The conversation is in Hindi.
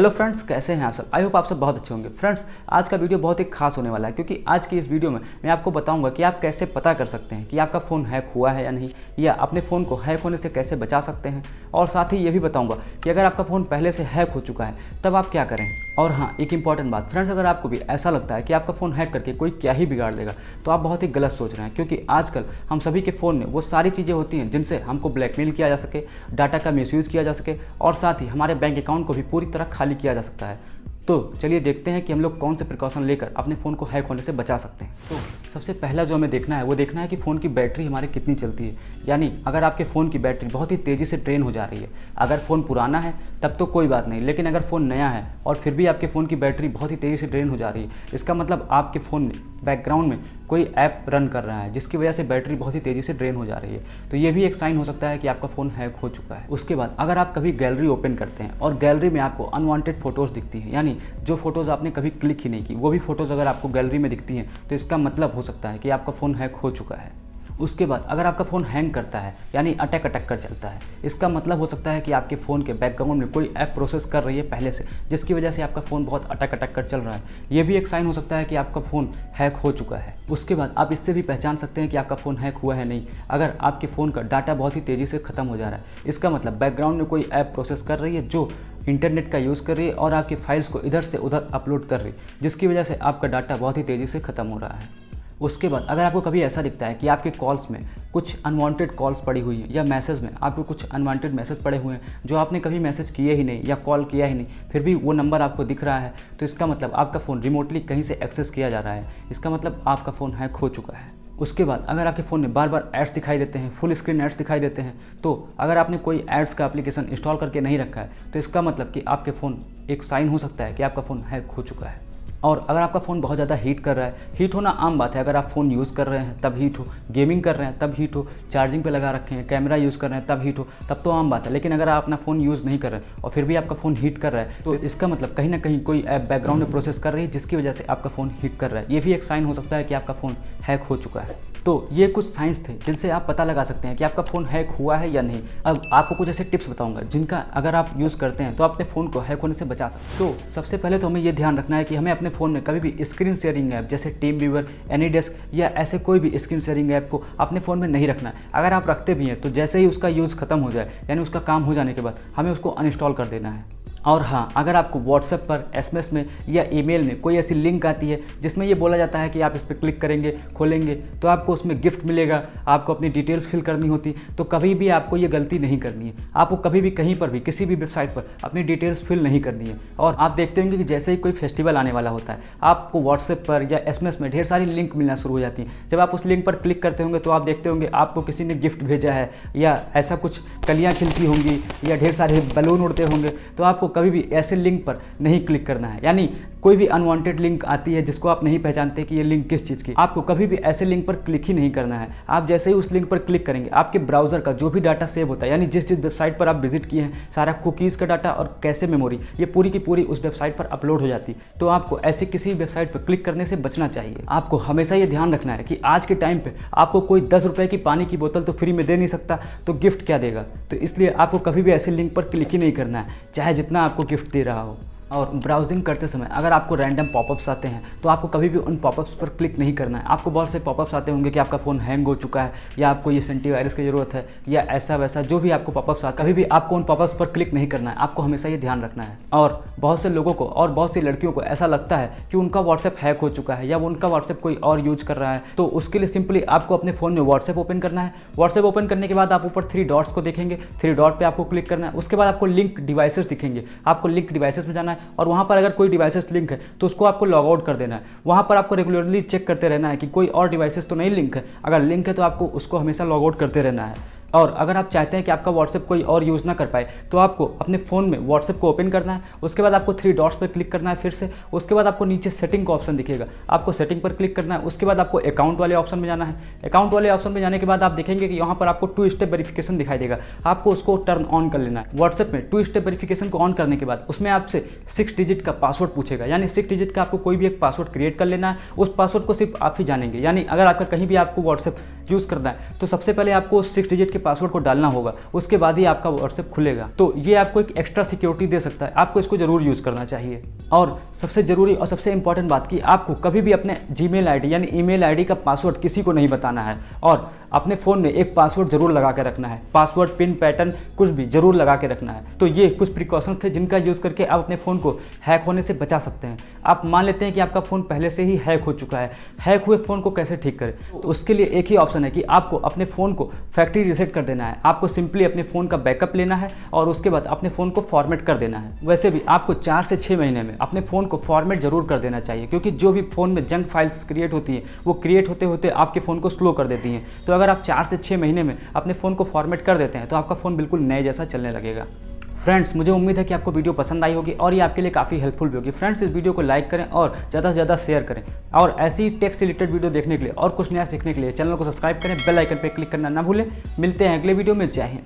हेलो फ्रेंड्स, कैसे हैं आप सब। आई होप आप सब बहुत अच्छे होंगे। फ्रेंड्स, आज का वीडियो बहुत ही खास होने वाला है क्योंकि आज की इस वीडियो में मैं आपको बताऊंगा कि आप कैसे पता कर सकते हैं कि आपका फ़ोन हैक हुआ है या नहीं, या अपने फ़ोन को हैक होने से कैसे बचा सकते हैं। और साथ ही ये भी बताऊंगा कि अगर आपका फ़ोन पहले से हैक हो चुका है तब आप क्या करें। और हाँ, एक इंपॉर्टेंट बात फ्रेंड्स, अगर आपको भी ऐसा लगता है कि आपका फ़ोन हैक करके कोई क्या ही बिगाड़ देगा तो आप बहुत ही गलत सोच रहे हैं, क्योंकि आजकल हम सभी के फ़ोन में वो सारी चीज़ें होती हैं जिनसे हमको ब्लैकमेल किया जा सके, डाटा का मिसयूज़ किया जा सके और साथ ही हमारे बैंक अकाउंट को भी पूरी तरह खाली किया जा सकता है। तो चलिए देखते हैं कि हम लोग कौन से प्रिकॉशन लेकर अपने फ़ोन को हैक होने से बचा सकते हैं। तो सबसे पहला जो हमें देखना है वो देखना है कि फ़ोन की बैटरी हमारे कितनी चलती है। यानी अगर आपके फ़ोन की बैटरी बहुत ही तेज़ी से ड्रेन हो जा रही है, अगर फ़ोन पुराना है तब तो कोई बात नहीं, लेकिन अगर फ़ोन नया है और फिर भी आपके फ़ोन की बैटरी बहुत ही तेज़ी से ड्रेन हो जा रही है, इसका मतलब आपके फ़ोन में बैकग्राउंड में कोई ऐप रन कर रहा है जिसकी वजह से बैटरी बहुत ही तेज़ी से ड्रेन हो जा रही है। तो ये भी एक साइन हो सकता है कि आपका फ़ोन हैक हो चुका है। उसके बाद अगर आप कभी गैलरी ओपन करते हैं और गैलरी में आपको अनवांटेड फ़ोटोज़ दिखती हैं, यानी जो फ़ोटोज़ आपने कभी क्लिक ही नहीं की वो भी फ़ोटोज़ अगर आपको गैलरी में दिखती हैं, तो इसका मतलब हो सकता है कि आपका फ़ोन हैक हो चुका है। उसके बाद अगर आपका फ़ोन हैंग करता है यानी अटक कर चलता है, इसका मतलब हो सकता है कि आपके फ़ोन के बैकग्राउंड में कोई ऐप प्रोसेस कर रही है पहले से, जिसकी वजह से आपका फ़ोन बहुत अटक कर चल रहा है। ये भी एक साइन हो सकता है कि आपका फ़ोन हैक हो चुका है। उसके बाद आप इससे भी पहचान सकते हैं कि आपका फ़ोन हैक हुआ है नहीं, अगर आपके फ़ोन का डाटा बहुत ही तेज़ी से ख़त्म हो जा रहा है। इसका मतलब बैकग्राउंड में कोई ऐप प्रोसेस कर रही है जो इंटरनेट का यूज़ कर रही है और आपकी फाइल्स को इधर से उधर अपलोड कर रही है, जिसकी वजह से आपका डाटा बहुत ही तेज़ी से ख़त्म हो रहा है। उसके बाद अगर आपको कभी ऐसा दिखता है कि आपके कॉल्स में कुछ अनवांटेड कॉल्स पड़ी हुई हैं या मैसेज में आपको कुछ अनवांटेड मैसेज पड़े हुए हैं जो आपने कभी मैसेज किए ही नहीं या कॉल किया ही नहीं, फिर भी वो नंबर आपको दिख रहा है, तो इसका मतलब आपका फ़ोन रिमोटली कहीं से एक्सेस किया जा रहा है। इसका मतलब आपका फ़ोन हैक हो चुका है। उसके बाद अगर आपके फ़ोन में बार बार एड्स दिखाई देते हैं, फुल स्क्रीन एड्स दिखाई देते हैं, तो अगर आपने कोई एड्स का एप्लीकेशन इंस्टॉल करके नहीं रखा है तो इसका मतलब कि आपके फ़ोन एक साइन हो सकता है कि आपका फ़ोन हैक हो चुका है। और अगर आपका फ़ोन बहुत ज़्यादा हीट कर रहा है, हीट होना आम बात है, अगर आप फ़ोन यूज़ कर रहे हैं तब हीट हो, गेमिंग कर रहे हैं तब हीट हो, चार्जिंग पे लगा रखे हैं, कैमरा यूज़ कर रहे हैं तब हीट हो, तब तो आम बात है। लेकिन अगर आप अपना फ़ोन यूज़ नहीं कर रहे हैं और फिर भी आपका फ़ोन हीट कर रहा है, तो इसका मतलब कहीं ना कहीं कोई ऐप बैकग्राउंड में प्रोसेस कर रही है जिसकी वजह से आपका फ़ोन हीट कर रहा है। ये भी एक साइन हो सकता है कि आपका फ़ोन हैक हो चुका है। तो ये कुछ साइंस थे जिनसे आप पता लगा सकते हैं कि आपका फ़ोन हैक हुआ है या नहीं। अब आपको कुछ ऐसे टिप्स बताऊंगा जिनका अगर आप यूज़ करते हैं तो अपने फ़ोन को हैक होने से बचा सकते हैं। तो सबसे पहले तो हमें ये ध्यान रखना है कि हमें अपने फ़ोन में कभी भी स्क्रीन शेयरिंग ऐप जैसे टीम व्यूअर, एनीडेस्क या ऐसे कोई भी स्क्रीन शेयरिंग ऐप को अपने फ़ोन में नहीं रखना है। अगर आप रखते भी हैं तो जैसे ही उसका यूज़ खत्म हो जाए, यानी उसका काम हो जाने के बाद, हमें उसको अनइंस्टॉल कर देना है। और हाँ, अगर आपको व्हाट्सएप पर, एसएमएस में या ईमेल में कोई ऐसी लिंक आती है जिसमें ये बोला जाता है कि आप इस पर क्लिक करेंगे, खोलेंगे तो आपको उसमें गिफ्ट मिलेगा, आपको अपनी डिटेल्स फिल करनी होती, तो कभी भी आपको ये गलती नहीं करनी है। आपको कभी भी कहीं पर भी किसी भी वेबसाइट पर अपनी डिटेल्स फिल नहीं करनी है। और आप देखते होंगे कि जैसे ही कोई फेस्टिवल आने वाला होता है, आपको व्हाट्सएप पर या एसएमएस में ढेर सारी लिंक मिलना शुरू हो जाती हैं। जब आप उस लिंक पर क्लिक करते होंगे तो आप देखते होंगे आपको किसी ने गिफ्ट भेजा है, या ऐसा कुछ कलियाँ खिलती होंगी या ढेर सारे बैलून उड़ते होंगे। तो आपको कभी भी ऐसे लिंक पर नहीं क्लिक करना है। यानी कोई भी अनवांटेड लिंक आती है जिसको आप नहीं पहचानते कि ये लिंक किस चीज़ की, आपको कभी भी ऐसे लिंक पर क्लिक ही नहीं करना है। आप जैसे ही उस लिंक पर क्लिक करेंगे, आपके ब्राउज़र का जो भी डाटा सेव होता है, यानी जिस वेबसाइट पर आप विजिट किए हैं, सारा कुकीज़ का डाटा और कैसे मेमोरी, ये पूरी की पूरी उस वेबसाइट पर अपलोड हो जाती है। तो आपको ऐसी किसी वेबसाइट पर क्लिक करने से बचना चाहिए। आपको हमेशा ये ध्यान रखना है कि आज के टाइम पर आपको कोई 10 रुपये की पानी की बोतल तो फ्री में दे नहीं सकता, तो गिफ्ट क्या देगा। तो इसलिए आपको कभी भी ऐसे लिंक पर क्लिक ही नहीं करना है, चाहे जितना आपको गिफ्ट दे रहा हो। और ब्राउजिंग करते समय अगर आपको रैंडम पॉपअप्स आते हैं तो आपको कभी भी उन पॉपअप्स पर क्लिक नहीं करना है। आपको बहुत से पॉपअप्स आते होंगे कि आपका फ़ोन हैंग हो चुका है, या आपको ये एंटीवायरस की ज़रूरत है, या ऐसा वैसा जो भी आपको पॉपअप्स आते, कभी भी आपको उन पॉपअप्स पर क्लिक नहीं करना है। आपको हमेशा ये ध्यान रखना है। और बहुत से लोगों को और बहुत सी लड़कियों को ऐसा लगता है कि उनका व्हाट्सएप हैक हो चुका है या वो उनका व्हाट्सएप कोई और यूज कर रहा है, तो उसके लिए सिंपली आपको अपने फ़ोन में व्हाट्सएप ओपन करना है। व्हाट्सएप ओपन करने के बाद आप ऊपर 3 डॉट्स को देखेंगे, 3 डॉट पर आपको क्लिक करना है। उसके बाद आपको लिंक डिवाइसेस दिखेंगे, आपको लिंक डिवाइसेस में जाना है और वहाँ पर अगर कोई डिवाइसेस लिंक है तो उसको आपको लॉग आउट कर देना है। वहाँ पर आपको रेगुलरली चेक करते रहना है कि कोई और डिवाइसेस तो नहीं लिंक है। अगर लिंक है तो आपको उसको हमेशा लॉग आउट करते रहना है। और अगर आप चाहते हैं कि आपका व्हाट्सएप कोई और यूज़ ना कर पाए तो आपको अपने फ़ोन में व्हाट्सएप को ओपन करना है। उसके बाद आपको 3 डॉट्स पर क्लिक करना है फिर से। उसके बाद आपको नीचे सेटिंग का ऑप्शन दिखेगा, आपको सेटिंग पर क्लिक करना है। उसके बाद आपको अकाउंट वाले ऑप्शन में जाना है। अकाउंट वाले ऑप्शन में जाने के बाद आप देखेंगे कि यहाँ पर आपको 2 स्टेप वेरिफिकेशन दिखाई देगा, आपको उसको टर्न ऑन कर लेना है। व्हाट्सएप में 2 स्टेप वेरिफिकेशन को ऑन करने के बाद उसमें आपसे 6 डिजिट का पासवर्ड पूछेगा, यानी 6 डिजिट का आपको कोई भी एक पासवर्ड क्रिएट कर लेना है। उस पासवर्ड को सिर्फ आप ही जानेंगे। यानी अगर आपका कहीं भी आपको व्हाट्सएप यूज़ करना है तो सबसे पहले आपको 6 डिजिट के पासवर्ड को डालना होगा, उसके बाद ही आपका व्हाट्सएप खुलेगा। तो ये आपको एक एक्स्ट्रा सिक्योरिटी दे सकता है, आपको इसको जरूर यूज़ करना चाहिए। और सबसे ज़रूरी और सबसे इंपॉर्टेंट बात कि आपको कभी भी अपने जीमेल आईडी यानी ईमेल आईडी का पासवर्ड किसी को नहीं बताना है और अपने फ़ोन में एक पासवर्ड जरूर लगा के रखना है। पासवर्ड, पिन, पैटर्न कुछ भी जरूर लगा के रखना है। तो ये कुछ प्रिकॉशन थे जिनका यूज़ करके आप अपने फ़ोन को हैक होने से बचा सकते हैं। आप मान लेते हैं कि आपका फ़ोन पहले से ही हैक हो चुका है, हैक हुए फ़ोन को कैसे ठीक करें? तो उसके लिए एक ही ऑप्शन है कि आपको अपने फ़ोन को फैक्ट्री रीसेट कर देना है। आपको सिंपली अपने फ़ोन का बैकअप लेना है और उसके बाद अपने फ़ोन को फॉर्मेट कर देना है। वैसे भी आपको 4 से 6 महीने में अपने फ़ोन को फॉर्मेट जरूर कर देना चाहिए, क्योंकि जो भी फ़ोन में जंक फाइल्स क्रिएट होती हैं वो क्रिएट होते होते आपके फ़ोन को स्लो कर देती हैं। तो अगर आप 4 से 6 महीने में अपने फ़ोन को फॉर्मेट कर देते हैं तो आपका फ़ोन बिल्कुल नए जैसा चलने लगेगा। फ्रेंड्स, मुझे उम्मीद है कि आपको वीडियो पसंद आई होगी और ये आपके लिए काफ़ी हेल्पफुल भी होगी। फ्रेंड्स, इस वीडियो को लाइक करें और ज़्यादा से ज़्यादा शेयर करें और ऐसी टेक से रिलेटेड वीडियो देखने के लिए और कुछ नया सीखने के लिए चैनल को सब्सक्राइब करें, बेल आइकन पर क्लिक करना ना भूलें। मिलते हैं अगले वीडियो में। जय हिंद।